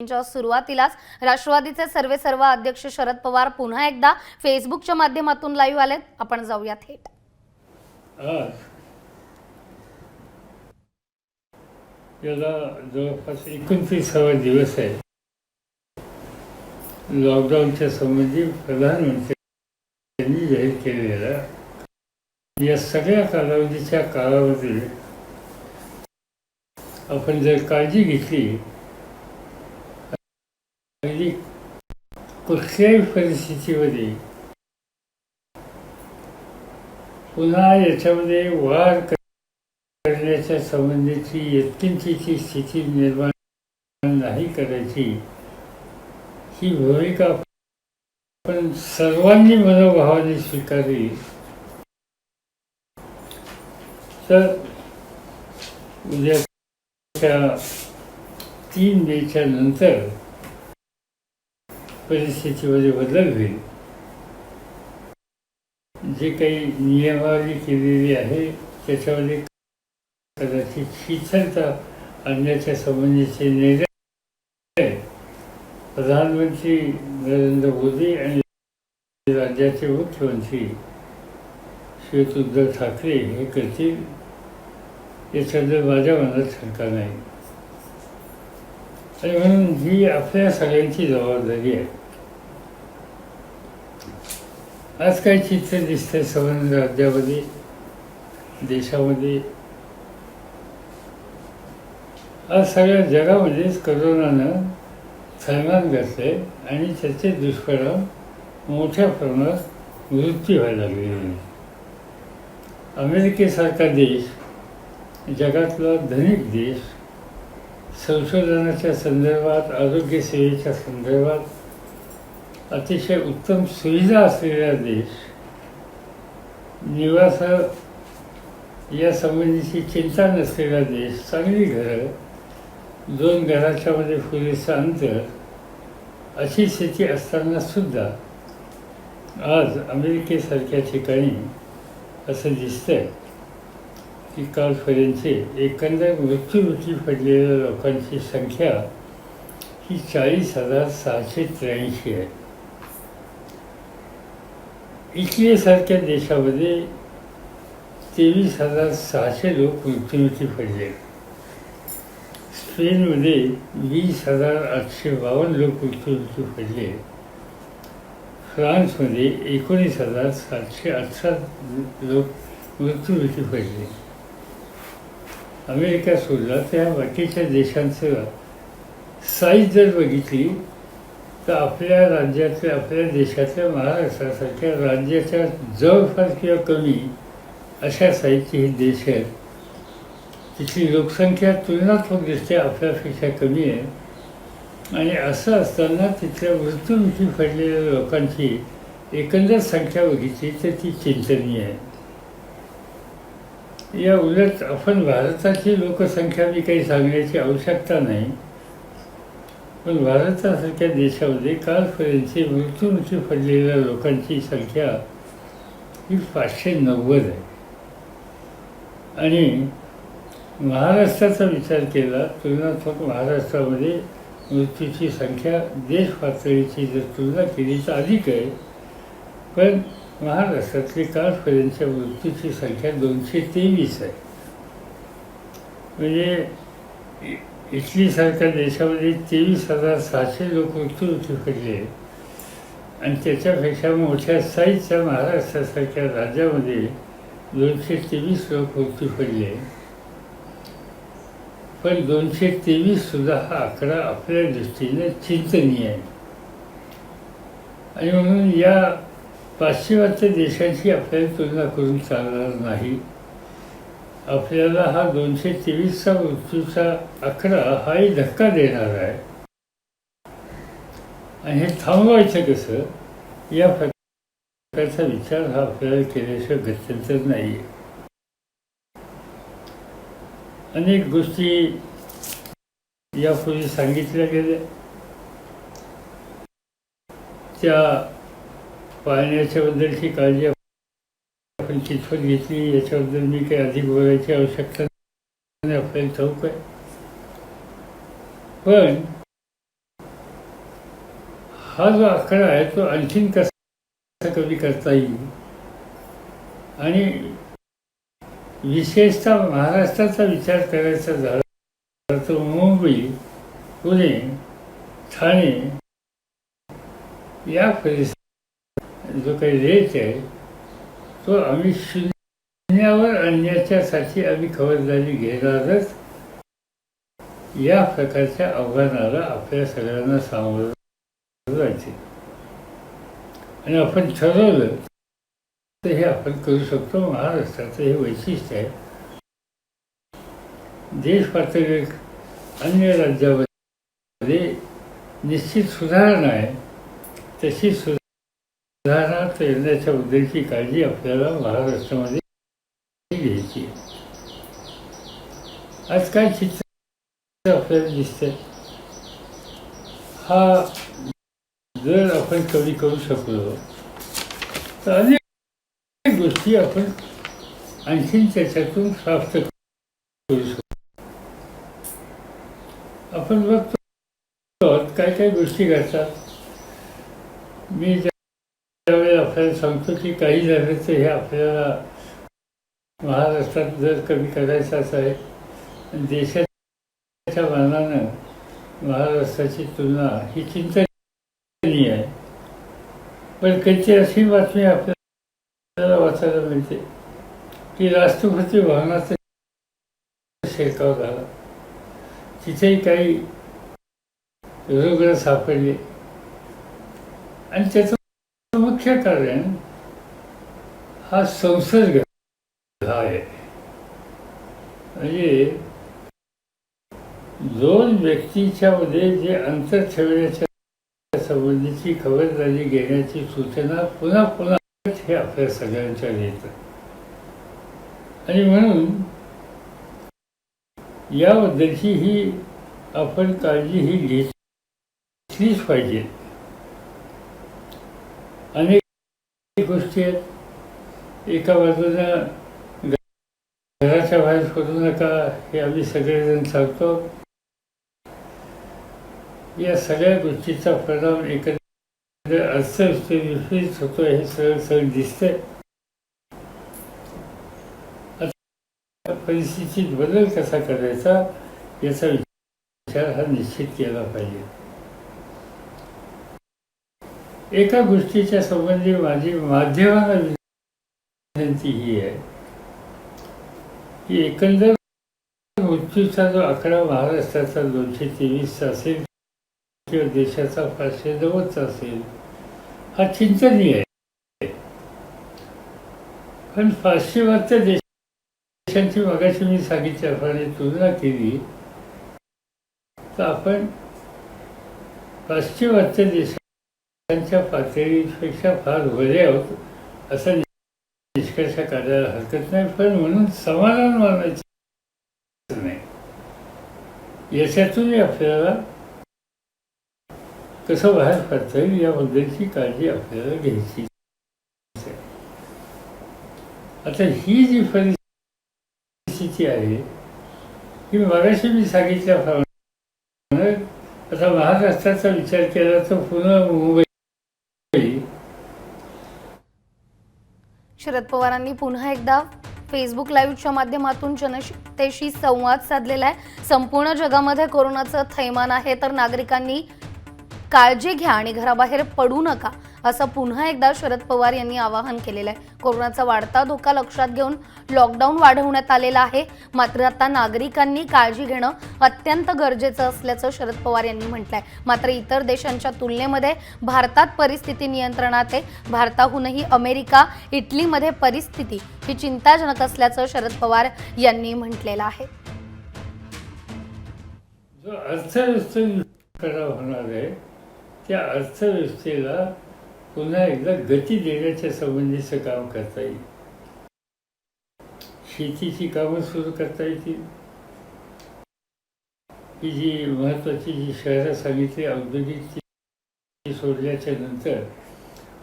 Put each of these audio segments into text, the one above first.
च्या सुरुवातीलाच राष्ट्रवादीचे सर्वेसर्वा अध्यक्ष शरद पवार पुन्हा एकदा फेसबुकच्या माध्यमातून लाईव्ह आलेत. आपण जाऊया थेट. आज याला जवळपास 29वा दिवस आहे. लॉकडाऊनच्या संबंधी प्रधानमंत्र्यांनी जाहीर केलेला या सगळ्या कालावधीमध्ये आपण जर काळजी घेतली, अगदी कुठल्याही परिस्थितीमध्ये पुन्हा याच्यामध्ये वाढ करण्याच्या संबंधीची यत्किंचितची स्थिती निर्माण नाही करायची, ही भूमिका आपण सर्वांनी मनोभावाने स्वीकारली तर उद्याच्या 3 मेच्या नंतर परिस्थितीमध्ये बदल होईल. जे काही नियमावली केलेली आहे त्याच्यामध्ये कदाचित शिथिलता आणण्याच्या संबंधीचे निर्णय प्रधानमंत्री नरेंद्र मोदी आणि राज्याचे मुख्यमंत्री श्री उद्धव ठाकरे हे करतील, याच्याबद्दल माझ्या मनात शंका नाही. आणि म्हणून ही आपल्या सगळ्यांची जबाबदारी आहे. आज काही चित्र दिसतंय संबंध राज्यामध्ये, देशामध्ये, आज सगळ्या जगामध्येच करोनानं थैमान घातलंय आणि त्याचे दुष्परिणाम मोठ्या प्रमाणात मृत्यू व्हायला लागलेले. अमेरिकेसारखा देश, जगातला धनिक देश, संशोधनाच्या संदर्भात, आरोग्य सेवेच्या संदर्भात अतिशय उत्तम सुविधा असलेला देश, निवास या संबंधीची चिंता नसलेला देश, चांगली घरं, 2 घराच्या मध्ये पुरेसं अंतर, अशी स्थिती असताना सुद्धा आज अमेरिकेसारख्या ठिकाणी असं दिसतंय की कालपर्यंतचे एकंदर मृत्युमुखी पडलेल्या लोकांची संख्या ही 40,683 आहे. इटलीसारख्या देशामध्ये 23,600 लोक मृत्युमुखी पडले. स्पेनमध्ये 20,852 लोक मृत्युमुखी पडले. फ्रान्समध्ये 19,718 लोक मृत्युमुखी पडले. अमेरिका सोडला त्या बाकीच्या देशांचं साईज जर बघितली तर आपल्या राज्यातल्या, आपल्या देशातल्या महाराष्ट्रासारख्या राज्याच्या जवळपास किंवा कमी अशा साईजचे हे देश आहेत. तिथली लोकसंख्या तुलनात्मकदृष्ट्या आपल्यापेक्षा कमी आहे. आणि असं असताना तिथल्या मृत्युमुखी पडलेल्या लोकांची एकंदर संख्या बघितली तर ती चिंतनीय आहे. या उलट आपण भारताची लोकसंख्या मी काही सांगण्याची आवश्यकता नाही, पण भारतासारख्या देशामध्ये कालपर्यंतची मृत्युमुखी पडलेल्या लोकांची संख्या ही 590 आहे. आणि महाराष्ट्राचा विचार केला, तुलनात्मक महाराष्ट्रामध्ये मृत्यूची संख्या देश पातळीची जर तुलना केली तर अधिक आहे, पण महाराष्ट्रातली कालपर्यंतच्या मृत्यूची संख्या 223 आहे. म्हणजे इटलीसारख्या देशामध्ये 23,600 लोक मृत्युमुखी पडले आणि त्याच्यापेक्षा मोठ्या साईजच्या महाराष्ट्रासारख्या राज्यामध्ये 223 लोक मृत्यू पडले. पण 223 सुद्धा हा आकडा आपल्या दृष्टीने चिंतनीय आहे. आणि म्हणून या पाश्चिमात्य देशांची आपल्याला तुलना करून चालणार नाही. आपल्याला हा 223चा मृत्यूचा आकडा हाही धक्का देणार आहे. आणि हे थांबवायचं कसं, या प्रकारचा विचार हा आपल्याला केल्याशिवाय गत्यंतर नाही आहे. अनेक गोष्टी यापूर्वी सांगितल्या गेल्या, त्या पाळण्याच्याबद्दलची काळजी आपण कितपत घेतली याच्याबद्दल मी काही अधिक बोलायची आवश्यकता नाही, आपल्याला ठाऊक आहे. पण हा जो आकडा आहे तो आणखीन कसा कमी करता येईल आणि विशेषतः महाराष्ट्राचा विचार करायचा झाला तर मुंबई, पुणे, ठाणे या परिसरात जो काही रेट आहे तो आम्ही शून्यावर आणण्याच्यासाठी आम्ही खबरदारी घेणारच. या प्रकारच्या आव्हानाला आपल्या सगळ्यांना सामोरं जायचे आणि आपण ठरवलं तर हे आपण करू शकतो. महाराष्ट्राचं हे वैशिष्ट्य आहे. देश पातळीवर अन्य राज्यामध्ये निश्चित सुधारणा आहे, तशी सुधारणा करण्याच्या बद्दलची काळजी आपल्याला महाराष्ट्रामध्ये घ्यायची आहे. आज काय चित्र आपल्याला दिसतंय, हा जर आपण कमी करू शकलो तर अनेक गोष्टी आपण आणखीन त्याच्यातून प्राप्त करू शकतो. आपण बघतो काय काय गोष्टी घडतात. मी ज्यावेळेला आपल्याला सांगतो की काही झालं तर हे आपल्याला महाराष्ट्रात जर कमी करायचाच आहे, देशाच्या मानानं महाराष्ट्राची तुलना ही चिंतनीय आहे. पण कधी अशी बातमी आपल्याला वाचायला मिळते की राष्ट्रपती भवनाचा शिरकाव झाला, तिथेही काही रुग्ण सापडले आणि त्याचं मुख्य कारण हा संसर्ग आहे. म्हणजे दोन व्यक्तीच्या मध्ये जे अंतर ठेवण्याच्या संबंधीची खबरदारी घेण्याची सूचना पुन्हा पुन्हा हे आपल्या सगळ्यांच्या येतं आणि म्हणून याबद्दलची ही आपण काळजी ही घेतलीच पाहिजे. अनेक गोष्टी आहेत. एका बाजूनं घराच्या बाहेर पडू नका हे आम्ही सगळेजण सांगतो. या सगळ्या गोष्टीचा परिणाम एकंदर अर्थव्यवस्थेविषयीच होतो हे सरळ दिसतंय. आता परिस्थितीत बदल कसा करायचा याचा विचार हा निश्चित केला पाहिजे. एका गोष्टीच्या संबंधी माझी माध्यमांना विनंती ही आहे की एकंदर मृत्यूचा जो आकडा महाराष्ट्राचा 223 असेल किंवा देशाचा 590 असेल हा चिंतनीय आहे. पण पाश्चिमात्य देशांची मगाशी मी सांगितल्याप्रमाणे तुलना केली तर आपण पाश्चिमात्य देशांच्या पातळीपेक्षा फार वरे आहोत असा निष्कर्ष काढायला हरकत नाही. पण म्हणून समाधान मानायचं नाही. याच्यातूनही आपल्याला कसं बाहेर पडता येईल याबद्दलची काळजी आपल्याला घ्यायची. आता ही जी परिस्थिती आहे ही मगाशी मी सांगितल्याप्रमाणे आता महाराष्ट्राचा विचार केला तर पुन्हा मुंबई. शरद पवारांनी पुन्हा एकदा फेसबुक लाईव्हच्या माध्यमातून जनतेशी संवाद साधलेला आहे. संपूर्ण जगामध्ये कोरोनाचं थैमान आहे तर नागरिकांनी काळजी घ्या आणि घराबाहेर पडू नका असं पुन्हा एकदा शरद पवार यांनी आवाहन केलेलं आहे. कोरोनाचा वाढता धोका लक्षात घेऊन लॉकडाऊन वाढवण्यात आलेला आहे. मात्र आता नागरिकांनी काळजी घेणं अत्यंत गरजेचं असल्याचं शरद पवार यांनी म्हटलंय. मात्र इतर देशांच्या तुलनेमध्ये भारतात परिस्थिती नियंत्रणात आहे. भारताहूनही अमेरिका, इटलीमध्ये परिस्थिती ही चिंताजनक असल्याचं शरद पवार यांनी म्हटलेलं आहे. जो अर्थव्यवस्थेला होणार आहे त्या अर्थव्यवस्थेला पुन्हा एकदा गती देण्याच्या संबंधीचं काम करता येईल. शेतीची कामं सुरू करता येतील. ही जी महत्त्वाची जी शहरं सांगितली औद्योगिक ती सोडल्याच्या नंतर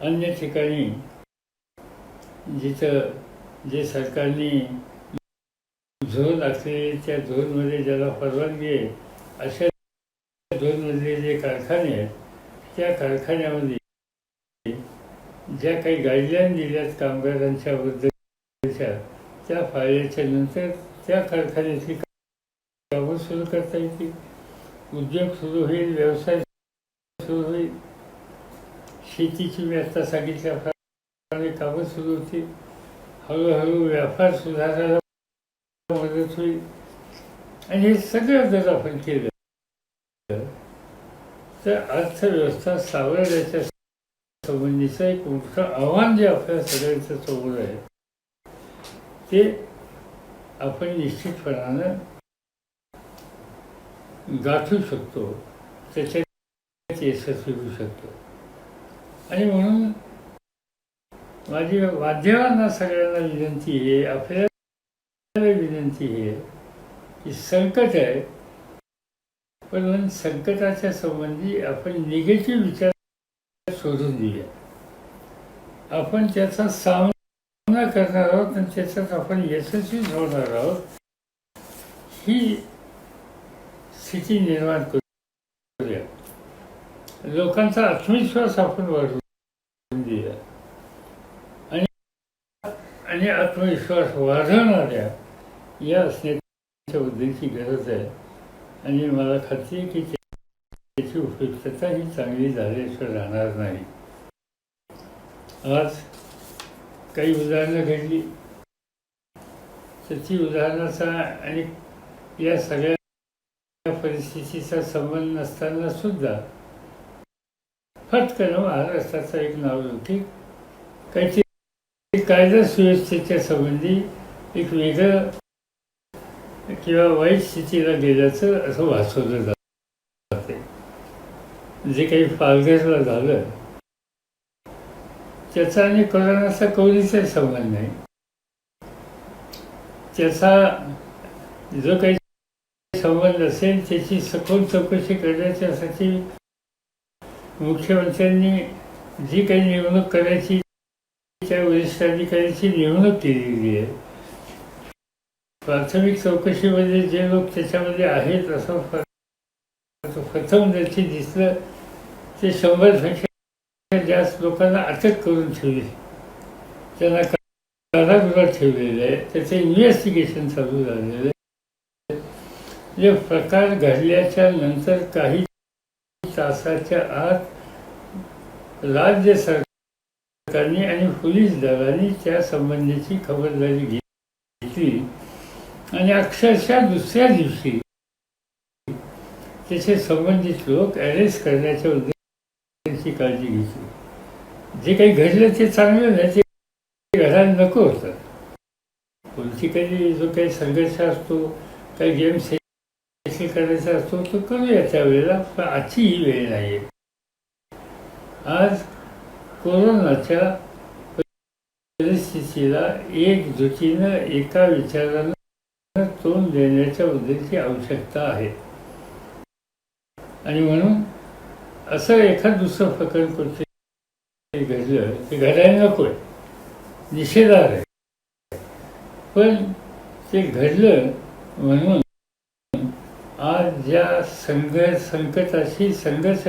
अन्य ठिकाणी जिथं जे सरकारने झोन आखले त्या झोनमध्ये ज्याला परवानगी आहे अशा झोनमधले जे कारखाने आहेत त्या कारखान्यामध्ये ज्या काही गाईडलाईन दिल्यात कामगारांच्या बद्दलच्या त्या पाळल्याच्या नंतर त्या कारखान्याची कामं सुरू करता येतील, उद्योग सुरू होईल, व्यवसाय सुरू होईल, शेतीची मी आता सांगितल्याप्रमाणे कामं सुरू होतील, हळूहळू व्यापार सुधारायला मदत होईल. आणि हे सगळं जर आपण केलं तर अर्थव्यवस्था सावरण्याच्या संबंधीचं एक मोठं आव्हान जे आपल्या सगळ्यांचं समोर आहे ते आपण निश्चितपणानं गाठू शकतो, त्याच्यात यशस्वी होऊ शकतो. आणि म्हणून माझी माध्यमांना सगळ्यांना विनंती आहे, आपल्याला विनंती आहे की संकट आहे, पण संकटाच्या संबंधी आपण निगेटिव्ह विचार सोडून देऊया. आपण त्याचा सामना करणार आहोत आणि त्याच्यात आपण यशस्वी होणार आहोत ही स्थिती निर्माण करूया. लोकांचा आत्मविश्वास आपण वाढवून देऊया आणि आत्मविश्वास वाढवणाऱ्या या असण्याच्या बद्दलची गरज आहे. आणि मला खात्री आहे की त्याची उपयुक्तता ही चांगली झाल्याशिवाय राहणार नाही. आज काही उदाहरणं घडली, त्याची उदाहरणाचा आणि या सगळ्या परिस्थितीचा संबंध नसताना सुद्धा फटकन महाराष्ट्राचं एक नाव की काहीतरी कायदा सुव्यवस्थेच्या संबंधी एक वेगळं किंवा वाईट स्थितीला गेल्याचं असं भासवलं जाते. जे काही पालघरला झालं त्याचा आणि कोरोनाचा कौलीचाही संबंध नाही. त्याचा जो काही संबंध असेल त्याची सखोल चौकशी करण्याच्यासाठी मुख्यमंत्र्यांनी जी काही निवडणूक करायची त्या वरिष्ठ अधिकाऱ्याची नेमणूक केलेली आहे. प्राथमिक चौकशीमध्ये जे लोक त्याच्यामध्ये आहेत असं प्रथम जर दिसलं ते 100पेक्षा जास्त लोकांना अटक करून ठेवली, त्यांना कारागृहात ठेवलेलं आहे. त्याचं इन्व्हेस्टिगेशन चालू झालेलं आहे. जे प्रकार घडल्याच्या नंतर काही तासाच्या आत राज्य सरकारने आणि पोलीस दलाने त्या संबंधीची खबरदारी घेतली आणि अक्षरशः दुसऱ्या दिवशी त्याचे संबंधित लोक अरेस्ट करण्याच्या उद्देशाची काळजी घेतली. जे काही घडलं ते चांगलं नाही, ते घडायला नको होतं. पॉलिटिकली जो काही संघर्ष असतो, काही गेम सेटल करायचा असतो तो करूया त्यावेळेला, पण आजची ही वेळ नाही. आज कोरोनाच्या परिस्थितीला एकजुटीनं एका विचारानं तोंड देण्याच्या बद्दलची आवश्यकता आहे. आणि म्हणून असं एखाद दुसरं प्रकरण कुठे घडलं ते घडायला नको आहे, निषेधार्ह आहे. पण ते घडलं म्हणून आज ज्या संकटाशी संघर्ष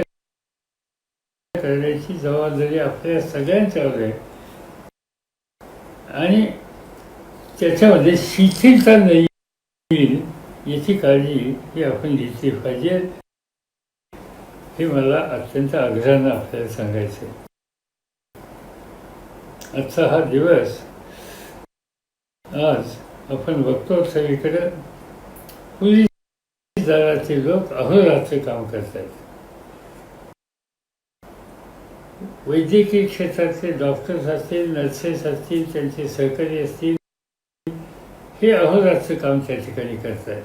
करण्याची जबाबदारी आपल्या सगळ्यांच्यावर आहे आणि त्याच्यामध्ये शिथिलता नाही याची काळजी ही आपण घेतली पाहिजे, हे मला अत्यंत आग्रहानं आपल्याला सांगायचं आहे. आजचा हा दिवस, आज आपण बघतो सगळीकडे पोलीस दलाचे लोक अहोरात्र काम करतात. वैद्यकीय क्षेत्रातले डॉक्टर्स असतील, नर्सेस असतील, त्यांचे सहकारी असतील, हे अहोरात्र काम त्या ठिकाणी करतात.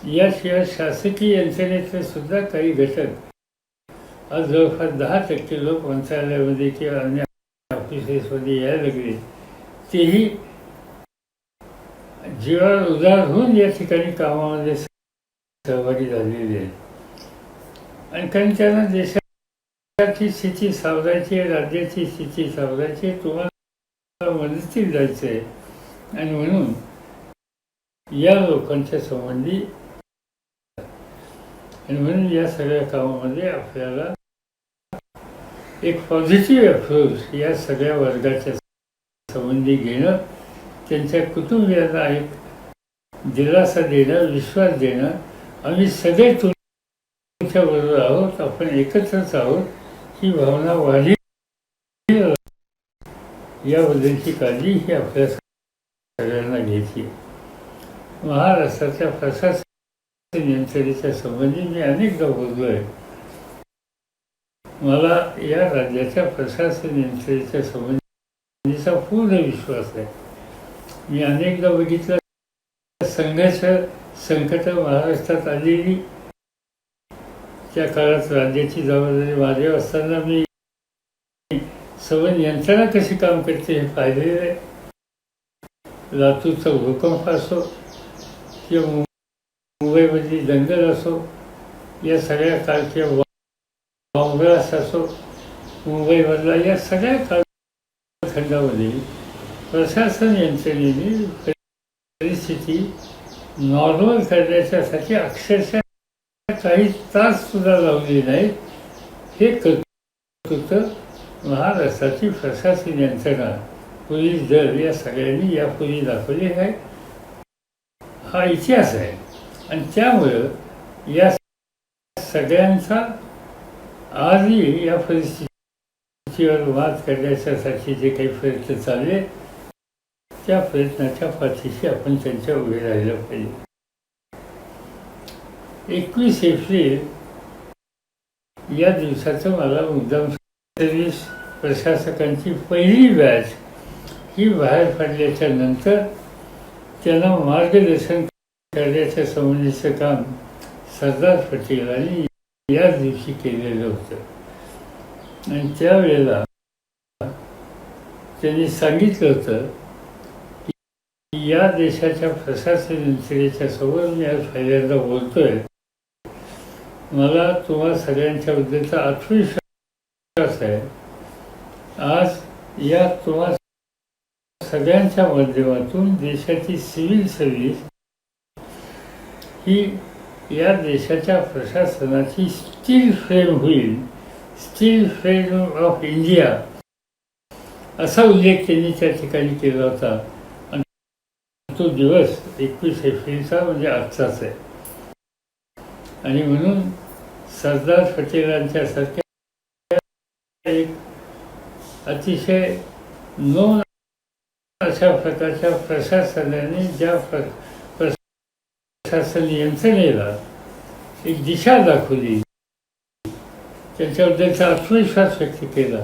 याशिवाय शासकीय यंत्रणेतले सुद्धा काही घटक आज जवळपास 10% लोक मंत्रालयामध्ये किंवा अन्य ऑफिसेसमध्ये यायला लागले, तेही जीवावर उदार होऊन या ठिकाणी कामामध्ये सहभागी झालेले आहेत. आणि कारण त्यांना देशाची स्थिती सावरायची आहे, राज्याची स्थिती सावरायची आहे, तुम्हाला मदतीला जायचं आहे. आणि म्हणून या लोकांच्या संबंधी आणि म्हणून या सगळ्या कामामध्ये आपल्याला एक पॉझिटिव्ह अप्रोच या सगळ्या वर्गाच्या संबंधी घेणं, त्यांच्या कुटुंबियांना एक दिलासा देणं, विश्वास देणं, आम्ही सगळे तुमच्याबरोबर आहोत, आपण एकत्रच आहोत, ही भावना वाढली याबद्दलची काळजी ही आपल्या सगळ्यांना घ्यायची. महाराष्ट्राच्या प्रशासन यंत्रणेच्या संबंधी मी अनेकदा बोललो आहे. मला या राज्याच्या प्रशासन यंत्रणेच्या संबंधीचा पूर्ण विश्वास आहे. मी अनेकदा बघितलं संघर्ष संकट महाराष्ट्रात आलेली, त्या काळात राज्याची जबाबदारी माझ्यावर असताना मी संबंध यंत्रणा कशी काम करते हे पाहिलेलं आहे. लातूरचा भूकंप असो किंवा मुंबईमधली दंगल असो, या सगळ्या काळ किंवा काँग्रेस असो, मुंबईमधला या सगळ्या कालखंडामध्ये प्रशासन यंत्रणेने परिस्थिती नॉर्मल करण्याच्यासाठी अक्षरशः काही तास सुद्धा लावले नाहीत. हे कर्तृत्व महाराष्ट्राची प्रशासन यंत्रणा, पोलीस दल या सगळ्यांनी यापूर्वी दाखवले आहे. हा इतिहास आहे आणि त्यामुळं या सगळ्यांचा आजही या परिस्थितीवर मात करण्यासाठी जे काही प्रयत्न चालले, त्या प्रयत्नाच्या पाठीशी आपण त्यांच्या उभे राहिलं पाहिजे. 21 एप्रिल या दिवसाचं मला मुद्दाम सर्व्हिस प्रशासकांची पहिली बॅच ही बाहेर पडल्याच्या नंतर त्यांना मार्गदर्शन करण्याच्या संबंधीचं काम सरदार पटेलांनी याच दिवशी केलेलं होतं. आणि त्यावेळेला त्यांनी सांगितलं होतं की या देशाच्या प्रशासन यंत्रणेच्या समोर मी आज पहिल्यांदा बोलतोय. मला तुम्हा सगळ्यांच्या बद्दलचा आत्मविश्वास आहे. आज या तुम्हा सगळ्यांच्या माध्यमातून देशाची सिव्हिल सर्व्हिस ही या देशाच्या प्रशासनाची स्टील फ्रेम होईल, स्टील फ्रेम ऑफ इंडिया असा उल्लेख त्यांनी त्या ठिकाणी केला होता. आणि तो दिवस 21 एप्रिलचा म्हणजे आजचाच आहे. आणि म्हणून सरदार पटेलांच्या सारख्या एक अतिशय नोन अशा प्रकारच्या प्रशासनाने ज्या प्रशासन यंत्रणेला एक दिशा दाखवली, त्याच्याबद्दलचा आत्मविश्वास व्यक्त केला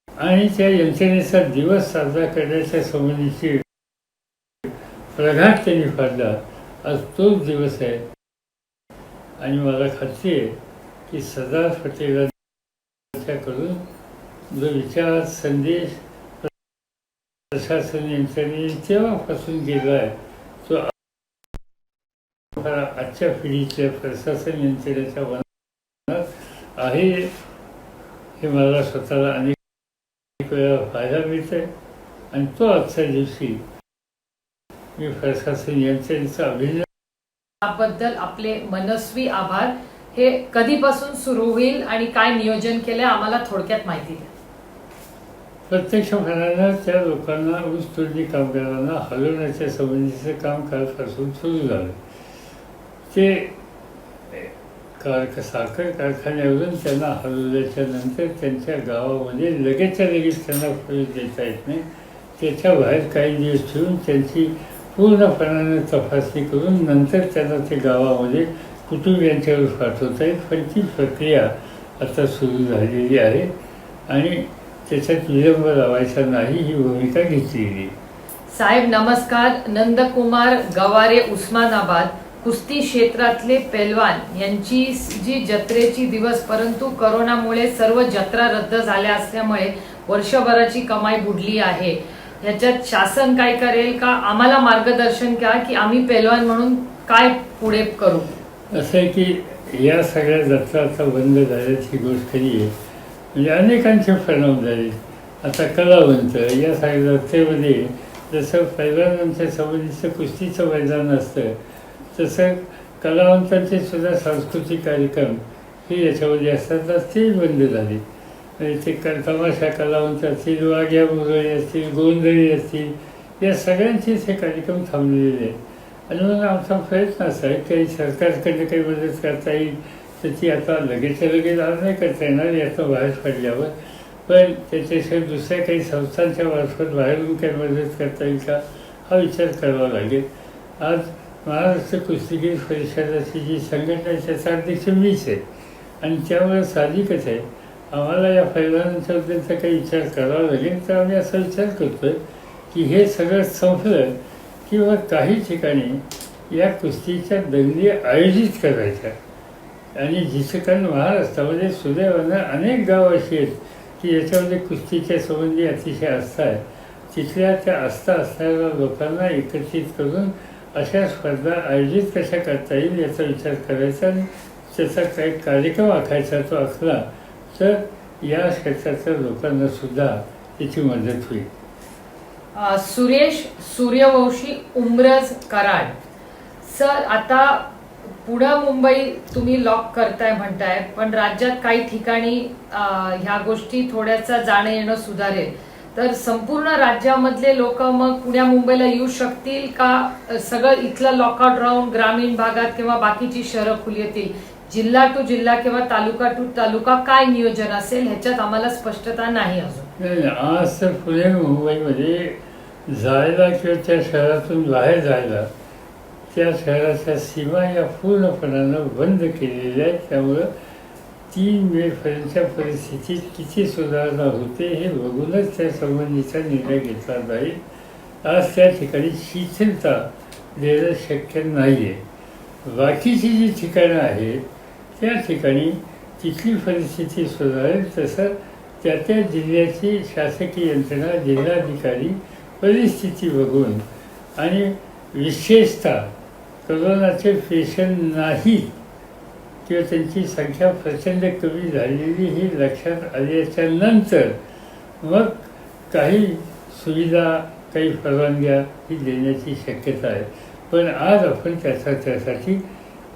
आणि त्या यंत्रणेचा दिवस साजरा करण्याच्या संबंधीची प्रघात त्यांनी फाडला. आज तोच दिवस आहे आणि मला खात्री आहे की सरदार पटेलांच्याकडून जो विचार संदेश प्रशासन यंत्रणेने तेव्हापासून गेला आहे, तो आजच्या पिढीतल्या प्रशासन यंत्रणेच्या मनात आहे. हे मला स्वतःला अनेक वेळा पाहायला मिळतंय आणि तो आजच्या दिवशी मी प्रशासन यंत्रणेचा अभिनंदन. त्याबद्दल आपले मनस्वी आभार. हे कधीपासून सुरू होईल आणि काय नियोजन केलंय आम्हाला थोडक्यात माहिती द्या. प्रत्यक्षपणानं त्या लोकांना, ऊसतोडणी कामगारांना हलवण्याच्या संबंधीचं काम कालपासून सुरू झालं. ते साखर कारखान्यावरून त्यांना हलवल्याच्या नंतर त्यांच्या गावामध्ये लगेचच्या लगेच त्यांना प्रवेश देता येत नाही. त्याच्या बाहेर काही दिवस ठेवून त्यांची पूर्णपणाने तपासणी करून नंतर त्यांना ते गावामध्ये कुटुंबियांच्यावर पाठवता येईल. पण ती प्रक्रिया आता सुरू झालेली आहे आणि त्याच्यात विलंब लावायचा नाही ही भूमिका घेतलेली. साहेब नमस्कार. नंदकुमार गवारे, उस्मानाबाद. कुस्ती क्षेत्रातले पैलवान यांची जी जत्रेची दिवस, परंतु करोनामुळे सर्व जत्रा रद्द झाल्या असल्यामुळे वर्षभराची कमाई बुडली आहे. ह्याच्यात शासन काय करेल का? आम्हाला मार्गदर्शन द्या की आम्ही पैलवान म्हणून काय पुढे करू. असं आहे की या सगळ्या जत्रा आता बंद झाल्याची गोष्ट खरी आहे. म्हणजे अनेकांचे परिणाम झाले. आता कलावंत या सगळ्या जत्रेमध्ये जसं पैलवानांच्या संबंधीचं कुस्तीचं मैदान असतं, तसं कलावंतांचे सुद्धा सांस्कृतिक कार्यक्रम हे याच्यामध्ये असतात, तर ते बंद झाले. म्हणजे ते तमाशा कलावंत असतील, वाघ्या मुरळी असतील, गोंधळी असतील, या सगळ्यांचेच हे कार्यक्रम थांबलेले आहेत. आणि मग आमचा प्रयत्न असा आहे काही सरकारकडनं काही मदत करता येईल तर ती आता लगेचच्या लगेच आज नाही करता येणार यातनं बाहेर पडल्यावर, पण त्याच्याशिवाय दुसऱ्या काही संस्थांच्या मार्फत बाहेरून काही मदत करता येईल का हा विचार करावा लागेल. आज महाराष्ट्र कुस्तीगीर परिषदाची जी संघटना आहे त्याचा अध्यक्ष मीच आहे आणि त्यामुळे साहजिकच आहे आम्हाला या पैलवानांच्याबद्दलचा काही विचार करावा लागेल. तर आम्ही असा विचार करतो की हे सगळं संपलं किंवा काही ठिकाणी या कुस्तीच्या दंगली आयोजित करायच्या आणि जिथे कारण महाराष्ट्रामध्ये सुदैवानं अनेक गावं अशी आहेत की याच्यामध्ये कुस्तीच्या संबंधी अतिशय आस्था आहे. तिथल्या त्या आस्था असणाऱ्या लोकांना एकत्रित करून अशा स्पर्धा आयोजित कशा करता येईल याचा विचार करायचा आणि त्याचा काही कार्यक्रम आखायचा. तो आखला तर या क्षेत्रातल्या लोकांना सुद्धा त्याची मदत होईल. सुरेश सूर्यवंशी उमरज कराड सर, आता पुणे मुंबई तुम्ही लॉक करताय म्हणताय, पण राज्यात काही ठिकाणी ह्या गोष्टी थोड्याचा जाणं येणं सुधारेल, तर संपूर्ण राज्यामधले लोक मग पुण्या मुंबईला येऊ शकतील का? सगळं इथलं लॉकआउट राहून ग्रामीण भागात किंवा बाकीची शहरं खुली येतील? जिल्हा टू जिल्हा किंवा तालुका टू तालुका काय नियोजन असेल ह्याच्यात आम्हाला स्पष्टता नाही अजून. नाही, आज तर पुणे मुंबईमध्ये जायला किंवा त्या शहरातून बाहेर जायला त्या शहराच्या सीमा या पूर्णपणानं बंद केलेल्या आहेत. त्यामुळं 3 मेपर्यंतच्या परिस्थितीत किती सुधारणा होते हे बघूनच त्या संबंधीचा निर्णय घेतला जाईल. आज त्या ठिकाणी शिथिलता देणं शक्य नाही आहे. बाकीची जी ठिकाणं आहेत त्या ठिकाणी तिथली परिस्थिती सुधारेल तसं त्या त्या जिल्ह्याची शासकीय यंत्रणा जिल्हाधिकारी परिस्थिती बघून आणि विशेषतः कोरोनाचे पेशंट नाही किंवा त्यांची संख्या प्रचंड कमी झालेली ही लक्षात आल्याच्या नंतर मग काही सुविधा काही परवानग्या ही देण्याची शक्यता आहे. पण आज आपण त्यासाठी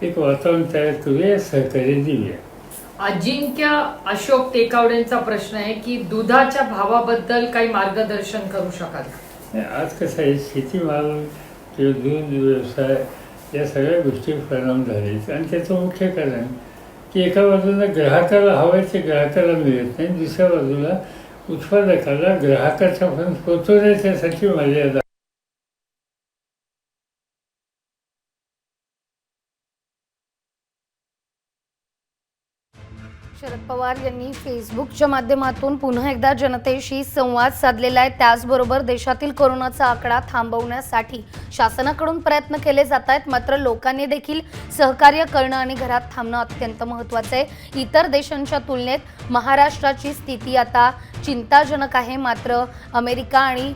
एक वातावरण तयार करूया, सहकार्य देऊया. अजिंक्य अशोक टेकावडेंचा प्रश्न आहे की दुधाच्या भावाबद्दल काही मार्गदर्शन करू शकाल? आज कसं आहे शेतीमाल किंवा दूध व्यवसाय या सगळ्या गोष्टी परिणाम झाले आणि त्याचं मुख्य कारण की एका बाजूला ग्राहकाला हवं ते ग्राहकाला मिळत नाही, दुसऱ्या बाजूला उत्पादकाला ग्राहकाच्यापर्यंत पोहोचवण्यासाठी मर्यादा. शरद पवार यांनी फेसबुकच्या माध्यमातून पुन्हा एकदा जनतेशी संवाद साधलेला आहे. त्याचबरोबर देशातील कोरोनाचा आकडा थांबवण्यासाठी शासनाकडून प्रयत्न केले जात आहेत, मात्र लोकांनी देखील सहकार्य करणं आणि घरात थांबणं अत्यंत महत्त्वाचं आहे. इतर देशांच्या तुलनेत महाराष्ट्राची स्थिती आता चिंताजनक आहे. मात्र अमेरिका आणि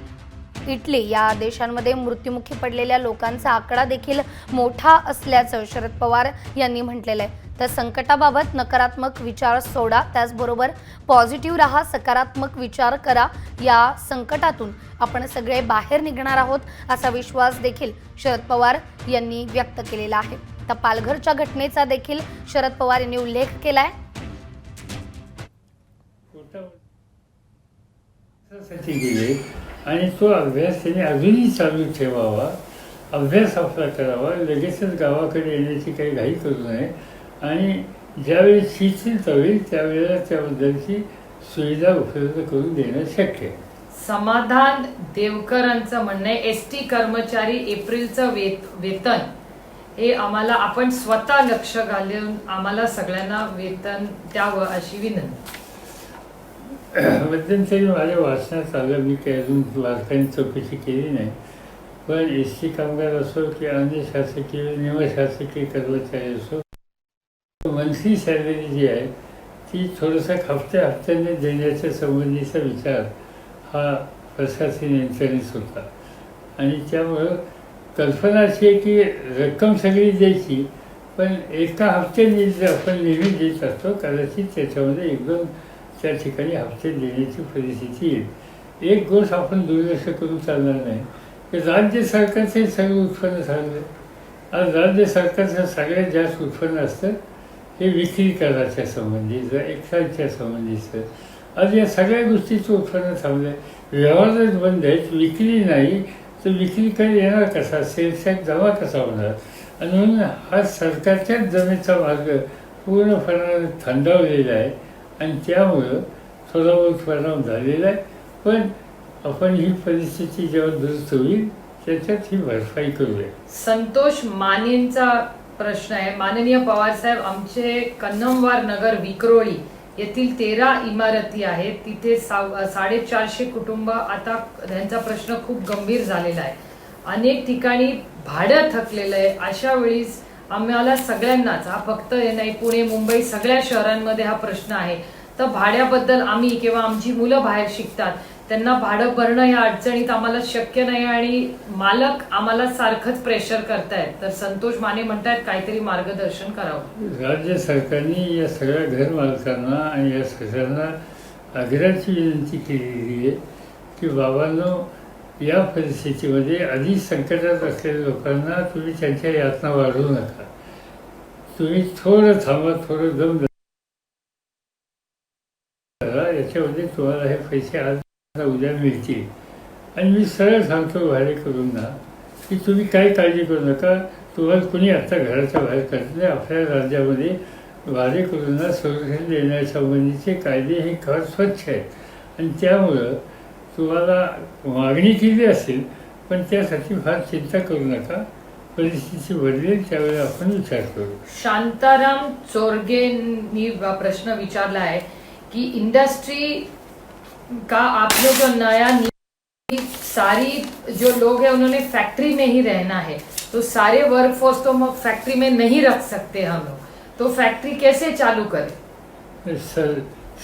इटली या देशांमध्ये मृत्युमुखी पडलेल्या लोकांचा आकडा देखील मोठा असल्याचं शरद पवार यांनी म्हटलेलं आहे. तर संकटाबाबत नकारात्मक विचार सोडा, त्याचबरोबर पॉझिटिव्ह राहा, सकारात्मक विचार करा. या संकटातून आपण सगळे बाहेर निघणार आहोत असा विश्वास देखील शरद पवार यांनी व्यक्त केलेला आहे. तर पालघरच्या घटनेचा देखील शरद पवार यांनी उल्लेख केलाय. गेले आणि तो अभ्यास त्यांनी अजूनही चालू ठेवावा, अभ्यास आपला करावा, लगेचच गावाकडे येण्याची काही घाई करू नये आणि ज्यावेळी शिथिलता होईल त्यावेळेला त्याबद्दलची सुविधा उपलब्ध करून देणं शक्य आहे. समाधान देवकरांचं म्हणणं आहे एसटी कर्मचारी एप्रिलचं वेतन हे आम्हाला आपण स्वतः लक्ष घालून आम्हाला सगळ्यांना वेतन द्यावं अशी विनंती. मध्यंतरी माझ्या वाचनात आलं, मी काही अजून बारकाईने चौकशी केली नाही, पण एस टी कामगार असो की अन्य शासकीय निमशासकीय कर्मचारी असो, मंथली सॅलरी जी आहे ती थोडंसं हप्त्याने देण्याच्या संबंधीचा विचार हा प्रशासन यंत्रणेस होता आणि त्यामुळं कल्पना अशी आहे की रक्कम सगळी द्यायची, पण एका हप्त्याने जर आपण नेहमी देत असतो कदाचित त्याच्यामध्ये 1-2 त्या ठिकाणी हप्ते देण्याची परिस्थिती येईल. एक गोष्ट आपण दुर्लक्ष करून चालणार नाही की राज्य सरकारचे सगळं उत्पन्न झालं आज राज्य सरकारचं सगळ्यात जास्त उत्पन्न असतं हे विक्री कराच्या संबंधीचं, एक्साईजच्या संबंधीचं. आज या सगळ्या गोष्टीचं उत्पन्न थांबलं आहे. व्यवहारच बंद आहेत, विक्री नाही, तर विक्रीकडे येणार कसा, सेल्स टॅक्स जमा कसा होणार. आणि म्हणून हा सरकारच्याच जमेचा मार्ग पूर्णपणे थंडावलेला आहे आणि त्यामुळं थोडा बहुत परिणाम झालेला आहे. पण आपण ही परिस्थिती जेव्हा दुरुस्त होईल त्याच्यात ही भरपाई करूया. संतोष मानेंचा प्रश्न आहे. माननीय पवार साहेब, आमचे कन्नमवार नगर विक्रोळी येथील 13 इमारती आहेत, तिथे 450 कुटुंब, आता त्यांचा प्रश्न खूप गंभीर झालेला आहे. अनेक ठिकाणी भाडं थकलेलं आहे. अशा वेळीस आम्हाला सगळ्यांनाच, हा फक्त नाही, पुणे मुंबई सगळ्या शहरांमध्ये हा प्रश्न आहे. तर भाड्याबद्दल आम्ही किंवा आमची मुलं बाहेर शिकतात, त्यांना भाडं भरणं या अडचणीत आम्हाला शक्य नाही आणि मालक आम्हाला सारखंच प्रेशर करतायत. तर संतोष माने म्हणतायत काहीतरी मार्गदर्शन करावं. राज्य सरकारने या सगळ्या घर मालकांना आणि या सगळ्यांना आग्रहाची विनंती केलेली आहे की बाबांनो, या परिस्थितीमध्ये आधी संकटात असलेल्या लोकांना तुम्ही त्यांच्या यातना वाढवू नका. तुम्ही थोडं थांबा, थोडं दम धरा, याच्यामध्ये तुम्हाला हे पैसे आज उद्या मिळतील. आणि मी सरळ सांगतो भाडेकरूंना की तुम्ही काही काळजी करू नका. तुम्हाला कुणी आत्ता घराच्या बाहेर करत नाही. आपल्या राज्यामध्ये भाडेकरूंना संरक्षण देण्यासंबंधीचे कायदे हे फार स्वच्छ आहेत आणि त्यामुळं तुम्हाला मागणी केली असेल, पण त्यासाठी फार चिंता करू नका. परिस्थिती बदलेल त्यावेळी आपण विचार करू. शांताराम चोरगेंनी प्रश्न विचारला है कि इंडस्ट्री का आपने जो नया सारी जो लोग हैं उन्होंने फैक्ट्री में ही रहना है, तो सारे वर्कफोर्स तो हम फैक्ट्री में नहीं रख सकते हम लोग, तो फैक्ट्री कैसे चालू करें?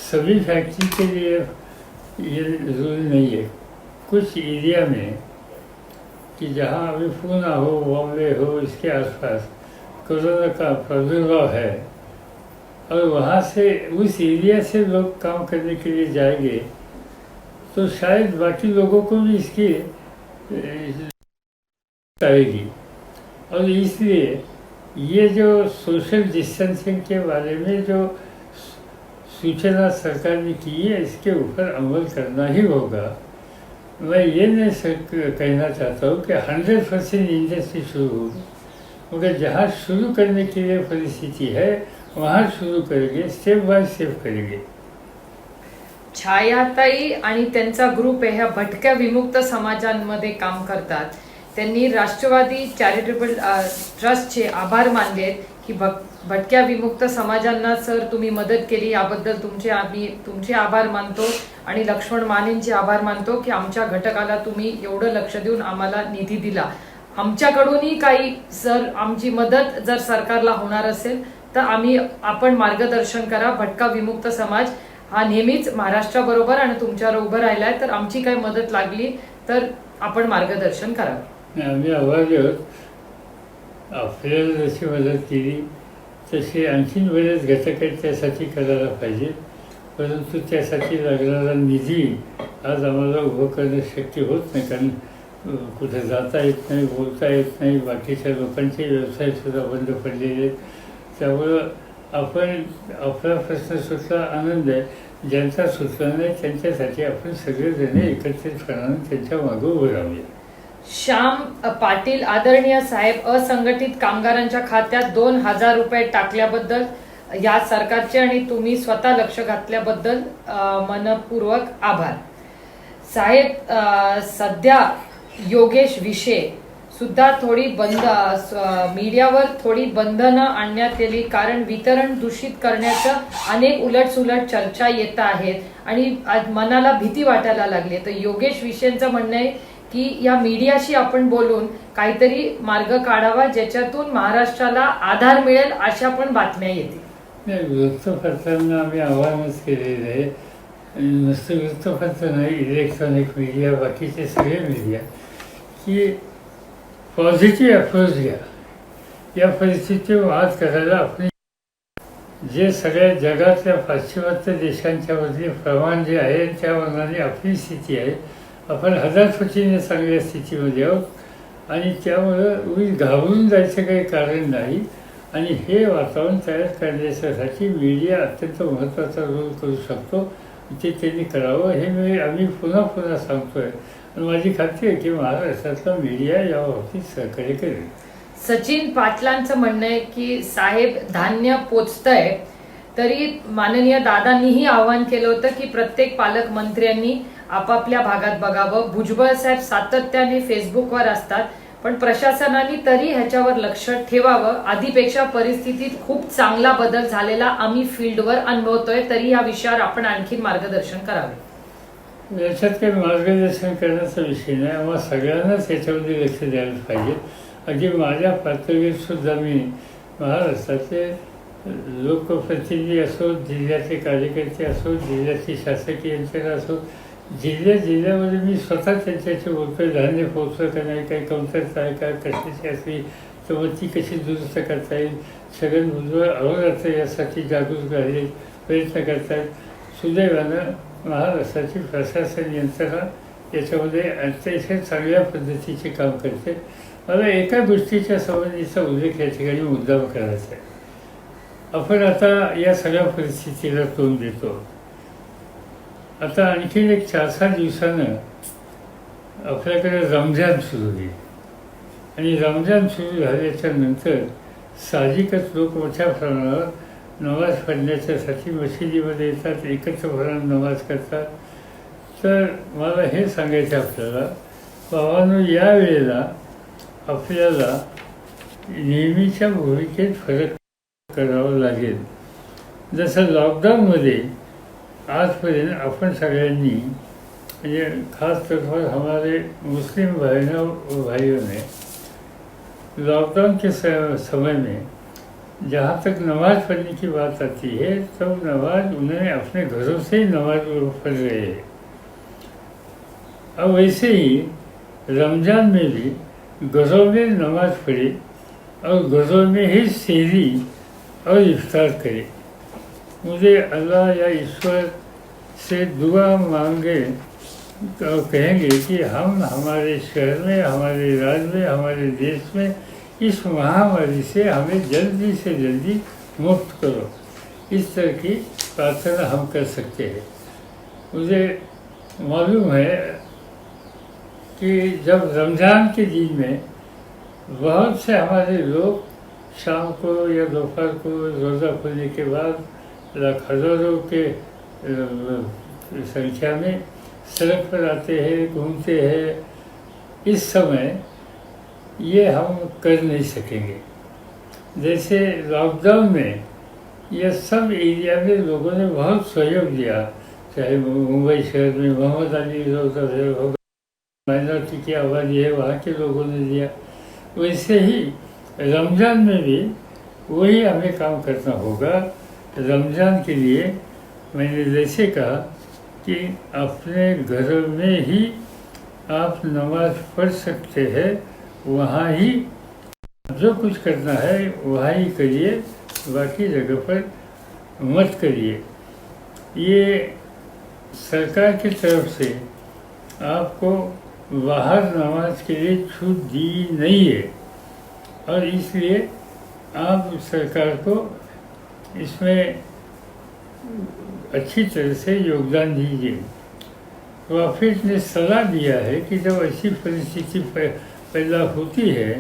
सभी फैक्ट्री के लिए ये जरूरी नहीं है. कुछ एरिया में कि जहाँ अभी पूना हो, बॉम्बे हो, इसके आसपास कोरोना का प्रादुर्भाव है और वहाँ से उस एरिया से लोग काम करने के लिए जाएंगे, तो शायद बाकी लोगों को भी इसकी आएगी. और इसलिए ये जो सोशल डिस्टेंसिंग के बारे में जो सूचना सरकार ने की है, इसके ऊपर अमल करना ही होगा. मैं ये नहीं कहना चाहता हूँ कि 100% इंडस्ट्री शुरू होगी, मगर जहाँ शुरू करने के लिए परिस्थिति है वहाँ शुरू करेंगे, स्टेप बाय स्टेप करेंगे. छायाताई आणि त्यांचा ग्रुप आहे ह्या भटक्या विमुक्त समाजांमध्ये काम करतात. त्यांनी राष्ट्रवादी चॅरिटेबल ट्रस्टचे आभार मानलेत की भटक्या विमुक्त समाजांना सर तुम्ही मदत केली, याबद्दल तुमचे आभार मानतो आणि लक्ष्मण मानेंचे आभार मानतो की आमच्या घटकाला तुम्ही एवढं लक्ष देऊन आम्हाला निधी दिला. आमच्याकडूनही काही सर आमची मदत जर सरकारला होणार असेल तर आपण मार्गदर्शन करा. भटका विमुक्त समाज हा नेहमीच महाराष्ट्राबरोबर आणि तुमच्यावर उभं राहिलाय, तर आमची काही मदत लागली तर आपण मार्गदर्शन करावं. आम्ही आभारी आहोत. आपल्याला जशी मदत केली तशी आणखीन बरेच घटक आहेत त्यासाठी करायला पाहिजे, परंतु त्यासाठी लागणारा निधी आज आम्हाला उभं करणं शक्य होत नाही. कारण कुठे जाता येत नाही, बोलता येत नाही, बाकीच्या लोकांचे व्यवसायसुद्धा बंद पडलेले आहेत. त्यामुळं आपण आपला प्रश्न सुटला, आनंद आहे. ज्यांचा सुचला नाही त्यांच्यासाठी आपण सगळेजण एकत्रितपणाने त्यांच्या मागे उभं राहूया. श्याम पाटील, आदरणीय साहेब, असंघटित कामगारांच्या खात्यात 2000 रुपये टाकल्याबद्दल या सरकारचे आणि तुम्ही स्वतः लक्ष घातल्याबद्दल मनपूर्वक आभार. साहेब, सध्या योगेश विषय सुद्धा थोडी मीडियावर थोडी बंधनं आणण्यात आली, कारण वितरण दूषित करण्याचं अनेक उलटसुलट चर्चा येत आहेत आणि मनाला भीती वाटायला लागली. तर योगेश विषयांचं म्हणणं आहे की या मीडियाशी आपण बोलून काहीतरी मार्ग काढावा ज्याच्यातून महाराष्ट्राला आधार मिळेल, अशा पण बातम्या येतील. वृत्तपत्रांना आम्ही आव्हानच केलेलं आहे. नुसतं वृत्तपत्र नाही, इलेक्ट्रॉनिक मीडिया, बाकीचे सगळे मीडिया, की पॉझिटिव्ह अप्रोच घ्या. या परिस्थितीवर मात करायला आपण जे सगळ्या जगातल्या पाश्चिमात्य देशांच्या मधले प्रमाण जे आहे त्या मानाने आपली स्थिती आहे, आपण 1000 पटीने चांगल्या स्थितीमध्ये आहोत. आणि त्यामुळं उगीच घाबरून जायचं काही कारण नाही. आणि हे वातावरण तयार करण्यासाठी मीडिया अत्यंत महत्त्वाचा रोल करू शकतो. ते त्यांनी करावं हे आम्ही पुन्हा पुन्हा सांगतोय. आणि माझी खात्री आहे की महाराष्ट्रातला मीडिया या बाबतीत सहकार्य करेल. सचिन पाटलांचं म्हणणं आहे की साहेब धान्य पोचतंय, तरी माननीय दादांनीही आवाहन केलं होतं की प्रत्येक पालकमंत्र्यांनी आपापल्या भागात बघावं. भुजबळ साहेब सातत्याने फेसबुकवर असतात, पण प्रशासनाने तरी ह्याच्यावर लक्ष ठेवावं. आधीपेक्षा परिस्थितीत खूप चांगला बदल झालेला आम्ही फील्डवर अनुभवतोय, तरी या विषयावर आपण आणखी मार्गदर्शन करावे. याच्यात काही मार्गदर्शन करण्याचा विषय नाही. आम्हाला सगळ्यांनाच याच्यामध्ये लक्ष द्यायला पाहिजे. अगदी माझ्या पातळीवर सुद्धा मी महाराष्ट्रातले लोकप्रतिनिधी असो, जिल्ह्यातले कार्यकर्ते असो, जिल्ह्यातले शासकीय यंत्रणा असो, जिल्ह्यामध्ये मी स्वतः त्यांच्याशी बोलतोय. धान्य पोहोचलं का नाही, काही कमतरता आहे का, कशाची असली तर मग ती कशी दुरुस्त करता येईल. छगन भुजबळ अहोरात्र यासाठी जागरूक राहिले प्रयत्न करतात. सुदैवानं महाराष्ट्राची प्रशासन यंत्रणा याच्यामध्ये अतिशय चांगल्या पद्धतीचे काम करते. मला एका गोष्टीच्या संबंधीचा उल्लेख या ठिकाणी मुद्दाम करायचा आहे. आपण आता या सगळ्या परिस्थितीला तोंड देतो. आता आणखीन एक 4-6 दिवसानं आपल्याकडे रमजान सुरू होईल. आणि रमजान सुरू झाल्याच्या नंतर साहजिकच लोक मोठ्या प्रमाणावर नमाज पढण्याच्यासाठी मशिदीमध्ये येतात, एकत्र भरून नमाज करतात. तर मला हे सांगायचं आपल्याला, बाबांनो, या वेळेला आपल्याला नेहमीच्या भूमिकेत फरक करावा लागेल. जसं लॉकडाऊनमध्ये आजपर्यंत आपण सगळ्यांनी, म्हणजे खास तौर हमारे मुस्लिम भाइयों ने लॉकडाउन के समय में जहाँ तक नमाज पढ़ने की बात आती है, तब नमाज उन्होंने अपने घरों से ही नमाज पढ़ रहे हैं. अब वैसे ही रमज़ान में भी घरों में नमाज पढ़े और घरों में ही सेहरी और इफ्तार करे. मुझे अल्लाह या ईश्वर से दुआ मांगे और कहेंगे कि हम हमारे शहर में, हमारे राज्य में, हमारे देश में इस महामारी से हमें जल्दी से जल्दी मुक्त करो. इस तरह की प्रार्थना हम कर सकते हैं. मुझे मालूम है कि जब रमज़ान के दिन में बहुत से हमारे लोग शाम को या दोपहर को रोज़ा खुलने के बाद हज़ारों के संख्या में सड़क पर आते हैं, घूमते हैं. इस समय ये हम कर नहीं सकेंगे. जैसे लॉकडाउन में ये सब एरिया में लोगों ने बहुत सहयोग दिया. चाहे मुंबई शहर में मोहम्मद अली रोड माइनॉरिटी की आबादी है, वहाँ के लोगों ने दिया. वैसे ही रमज़ान में भी वही हमें काम करना होगा. रमज़ान के लिए मैंने जैसे कहा कि अपने घर में ही आप नमाज पढ़ सकते हैं, वहाँ ही जो कुछ करना है वहाँ ही करिए, बाकी जगह पर मत करिए. ये सरकार की तरफ से आपको बाहर नमाज के लिए छूट दी नहीं है, और इसलिए आप सरकार को इसमें अच्छी तरह से योगदान दीजिए. प्रॉफिट ने सलाह दिया है कि जब ऐसी परिस्थिति पैदा होती है.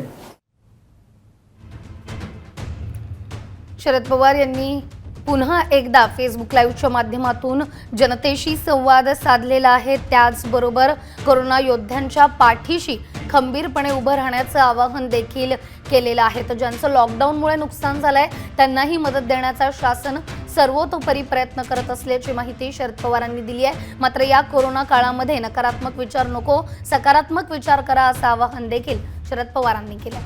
शरद पवार यांनी पुन्हा एकदा फेसबुक लाईव्हच्या माध्यमातून जनतेशी संवाद साधलेला आहे. त्याचबरोबर कोरोना योद्ध्यांच्या पाठीशी खंबीरपणे उभं राहण्याचं आवाहन देखील केलेलं आहे. तर ज्यांचं लॉकडाऊनमुळे नुकसान झालंय त्यांनाही मदत देण्याचा शासन सर्वतोपरी प्रयत्न करत असल्याची माहिती शरद पवारांनी दिली आहे. मात्र या कोरोना काळामध्ये नकारात्मक विचार नको, सकारात्मक विचार करा असं आवाहन देखील शरद पवारांनी केलं.